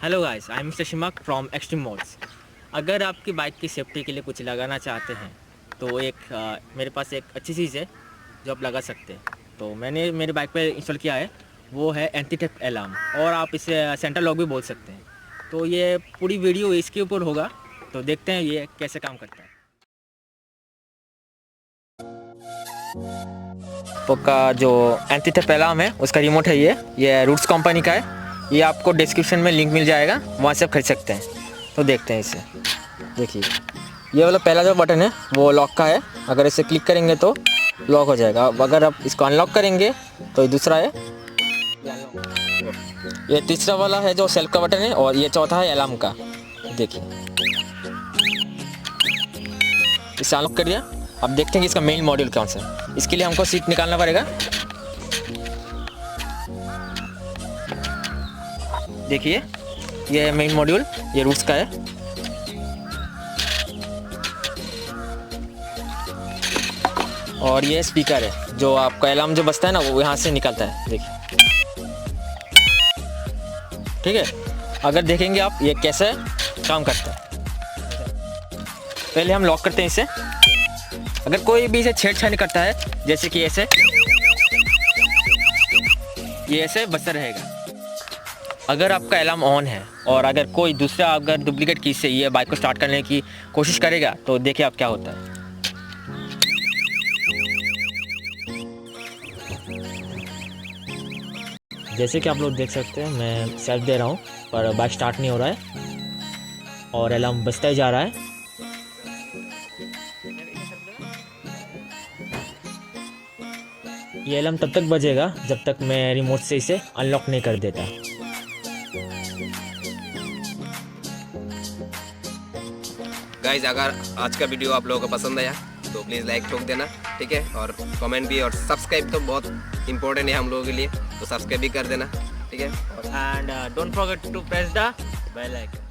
Hello guys, I am mister Shimak from extreme mods. अगर आपकी bike की सेफ्टी के लिए कुछ लगाना चाहते हैं तो मेरे पास एक अच्छी चीज़ है जो आप लगा सकते हैं। तो मैंने मेरी बाइक पे इंस्टॉल किया है, वो है एंटी थेफ्ट अलार्म, और आप इसे सेंटर लॉक भी बोल सकते हैं। तो ये पूरी वीडियो इसके ऊपर होगा, तो देखते हैं ये कैसे काम करता है। आपका जो एंटी थेफ्ट अलार्म है उसका रिमोट है, ये रूट्स कंपनी का है। ये आपको डिस्क्रिप्शन में लिंक मिल जाएगा, वहाँ से आप खरीद सकते हैं। तो देखते हैं इसे। देखिए, ये वाला पहला जो बटन है वो लॉक का है। अगर इसे क्लिक करेंगे तो लॉक हो जाएगा। अब अगर आप इसको अनलॉक करेंगे तो ये दूसरा है, ये तीसरा वाला है जो सेल्फ का बटन है, और ये चौथा है अलार्म का। देखिए, इसे अनलॉक कर दिया। अब देखते हैं कि इसका मेन मॉड्यूल कौन सा है। इसके लिए हमको सीट निकालना पड़ेगा। देखिए, ये मेन मॉड्यूल, ये रूट्स का है। और ये स्पीकर है, जो आपका अलार्म जो बजता है ना वो यहाँ से निकलता है। देखिए, ठीक है। अगर देखेंगे आप ये कैसे काम करता है। पहले हम लॉक करते हैं इसे। अगर कोई भी इसे छेड़छाड़ करता है, जैसे कि ऐसे, ये ऐसे बजता रहेगा। अगर आपका अलार्म ऑन है और अगर कोई दूसरा अगर डुप्लीकेट की से ये बाइक को स्टार्ट करने की कोशिश करेगा तो देखिए आप क्या होता है। जैसे कि आप लोग देख सकते हैं, मैं सेल्फ दे रहा हूँ पर बाइक स्टार्ट नहीं हो रहा है और अलार्म बजता ही जा रहा है। ये अलार्म तब तक बजेगा जब तक मैं रिमोट से इसे अनलॉक नहीं कर देता। गाइज, अगर आज का वीडियो आप लोगों को पसंद आया तो प्लीज़ लाइक ठोक देना, ठीक है। और कमेंट भी, और सब्सक्राइब तो बहुत इंपॉर्टेंट है हम लोगों के लिए, तो सब्सक्राइब भी कर देना, ठीक है। And don't forget to press the bell icon.